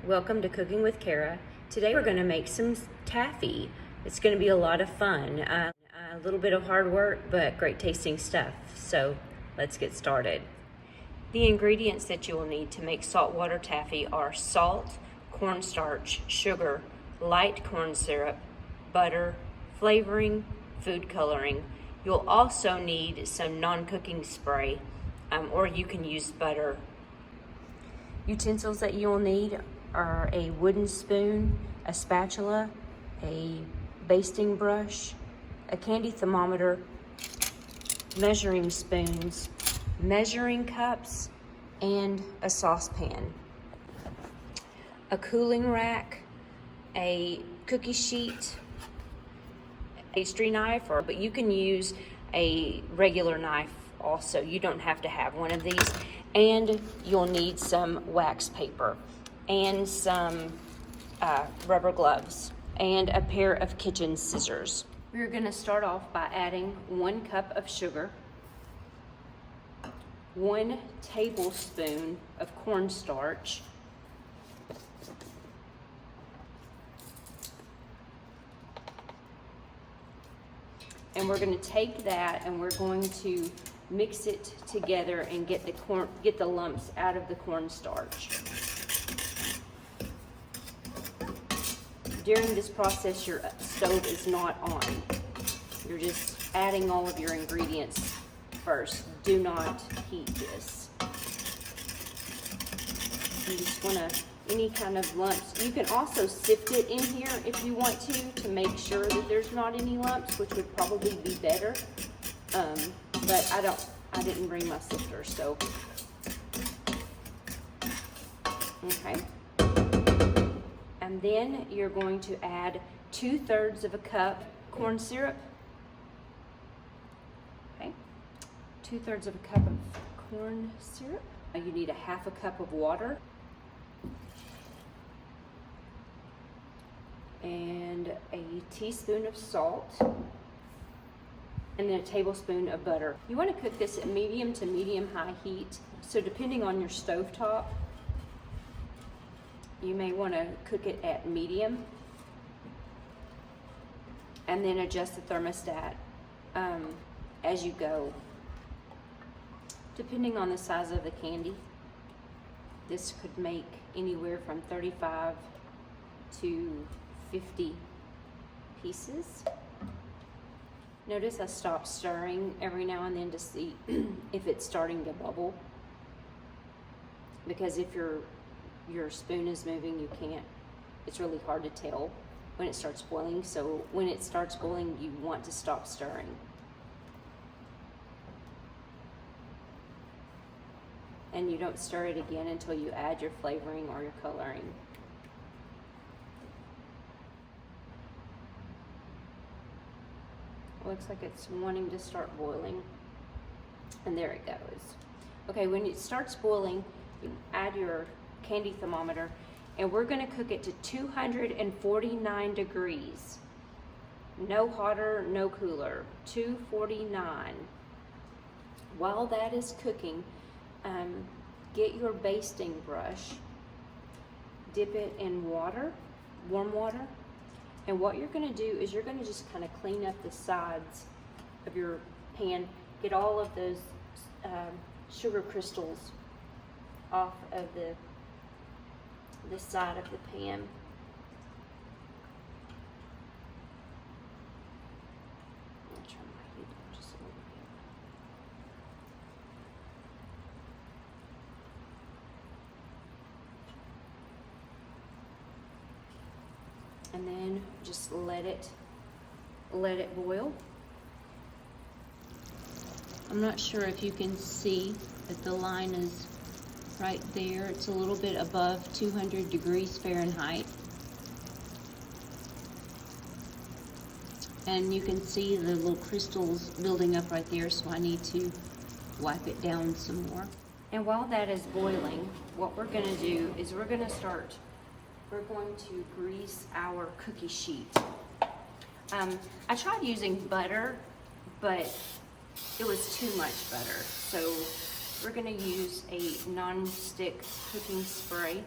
Welcome to Cooking with Kara. Today we're going to make some taffy. It's going to be a lot of fun. A little bit of hard work, but great tasting stuff. So let's get started. The ingredients that you will need to make saltwater taffy are salt, cornstarch, sugar, light corn syrup, butter, flavoring, food coloring. You'll also need some non-cooking spray, or you can use butter. Utensils that you'll need are a wooden spoon, a spatula, a basting brush, a candy thermometer, measuring spoons, measuring cups, and a saucepan. A cooling rack, a cookie sheet, a pastry knife, but you can use a regular knife also. You don't have to have one of these. And you'll need some wax paper and some rubber gloves and a pair of kitchen scissors. We're going to start off by adding 1 cup of sugar, 1 tablespoon of cornstarch, and we're going to take that and we're going to mix it together and get the lumps out of the cornstarch. During this process, your stove is not on. You're just adding all of your ingredients first. Do not heat this. You just want any kind of lumps. You can also sift it in here if you want to make sure that there's not any lumps, which would probably be better. But I didn't bring my sifter, so. Okay. And then you're going to add 2/3 of a cup corn syrup. Okay. 2/3 of a cup of corn syrup. Now you need a 1/2 cup of water. And a teaspoon of salt. And then a tablespoon of butter. You want to cook this at medium to medium-high heat. So depending on your stovetop, you may want to cook it at medium and then adjust the thermostat as you go. Depending on the size of the candy, this could make anywhere from 35 to 50 pieces. Notice I stop stirring every now and then to see if it's starting to bubble. Because if your spoon is moving, you can't, it's really hard to tell when it starts boiling. So when it starts boiling, you want to stop stirring. And you don't stir it again until you add your flavoring or your coloring. Looks like it's wanting to start boiling, and there it goes. Okay, when it starts boiling, you add your candy thermometer, and we're going to cook it to 249 degrees. No hotter, no cooler. 249. While that is cooking, get your basting brush, dip it in water, warm water. And what you're going to do is you're going to just kind of clean up the sides of your pan, get all of those sugar crystals off of the side of the pan. I'll turn my heat down just a little bit. And then just let it boil. I'm not sure if you can see that the line is right there. It's a little bit above 200 degrees Fahrenheit. And you can see the little crystals building up right there, so I need to wipe it down some more. And while that is boiling, what we're going to do is we're going to grease our cookie sheet. I tried using butter, but it was too much butter. So we're going to use a non-stick cooking spray.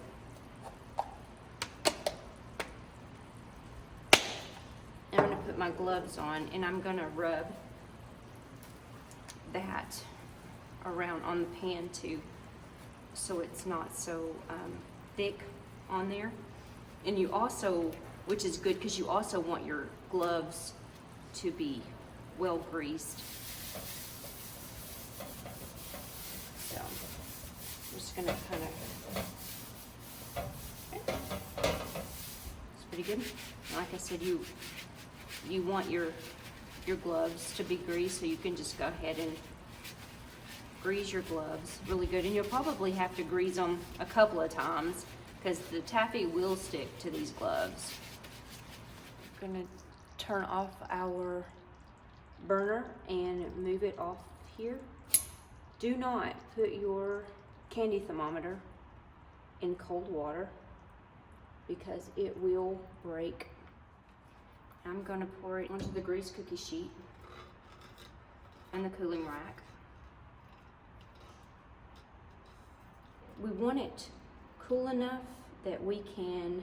put my gloves on and I'm gonna rub that around on the pan too, so it's not so thick on there. And you also, which is good because you also want your gloves to be well greased. So I'm just gonna kind of, okay. It's pretty good. Like I said, you want your gloves to be greased, so you can just go ahead and grease your gloves really good. And you'll probably have to grease them a couple of times because the taffy will stick to these gloves. I'm gonna turn off our burner and move it off here. Do not put your candy thermometer in cold water because it will break. I'm gonna pour it onto the grease cookie sheet and the cooling rack. We want it cool enough that we can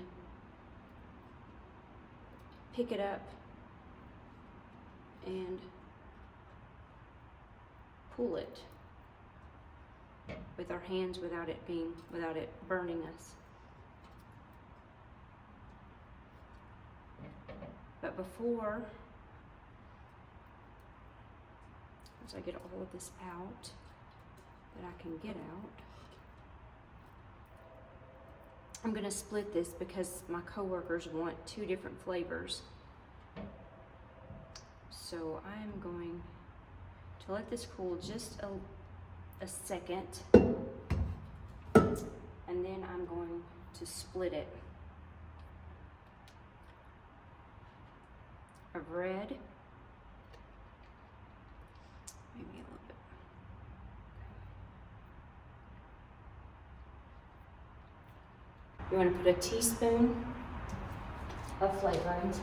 pick it up and pull it with our hands without it burning us. But before, as I get all of this out that I can get out, I'm gonna split this because my coworkers want 2 different flavors. So I'm going to let this cool just a second, and then I'm going to split it of red, maybe a little bit. You want to put a teaspoon of flavoring.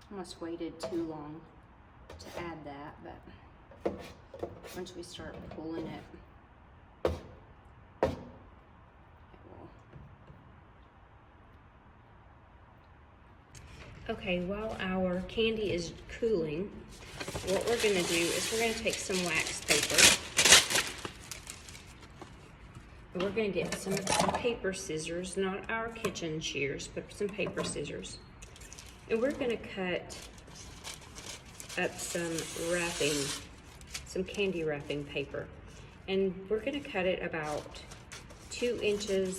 Almost waited too long to add that, but once we start pulling it, it will. Okay, while our candy is cooling, what we're gonna do is we're gonna take some wax paper. And we're gonna get some paper scissors, not our kitchen shears, but some paper scissors. And we're gonna cut up some candy wrapping paper. And we're gonna cut it about 2 to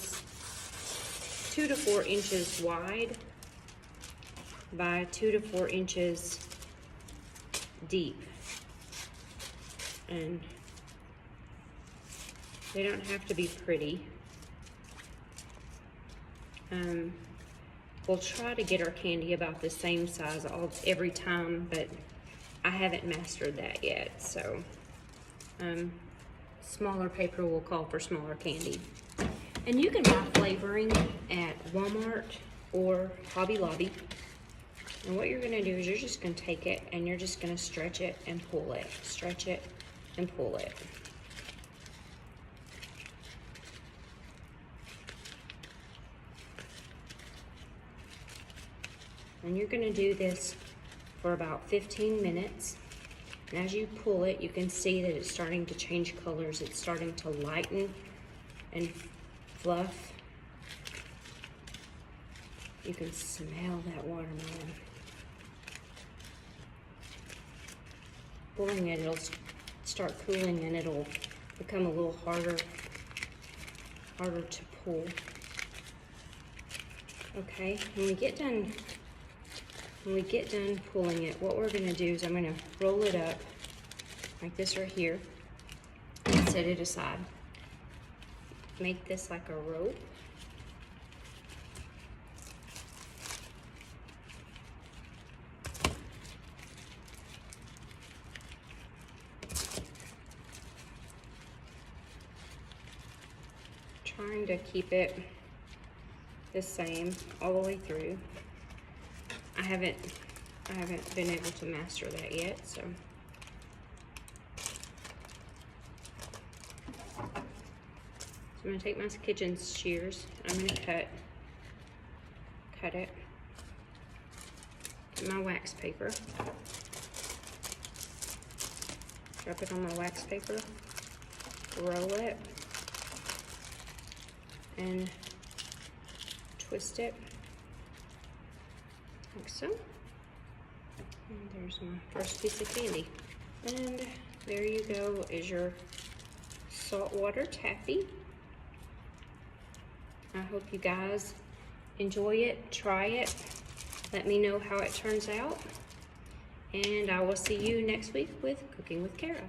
4 inches wide by 2 to 4 inches deep. And they don't have to be pretty. We'll try to get our candy about the same size every time, but I haven't mastered that yet. So smaller paper will call for smaller candy. And you can buy flavoring at Walmart or Hobby Lobby. And what you're gonna do is you're just gonna take it and you're just gonna stretch it and pull it. Stretch it and pull it. And you're gonna do this for about 15 minutes. And as you pull it, you can see that it's starting to change colors. It's starting to lighten and fluff. You can smell that watermelon. Pulling it, it'll start cooling and it'll become a little harder to pull. Okay, when we get done pulling it, what we're gonna do is I'm gonna roll it up like this right here and set it aside. make this like a rope. Trying to keep it the same all the way through. I haven't been able to master that yet, so. I'm gonna take my kitchen shears. I'm gonna cut it. Get my wax paper. Drop it on my wax paper. Roll it. And twist it like so. And there's my first piece of candy. And there you go is your Salt Water Taffy. I hope you guys enjoy it, try it. Let me know how it turns out. And I will see you next week with Cooking with Kara.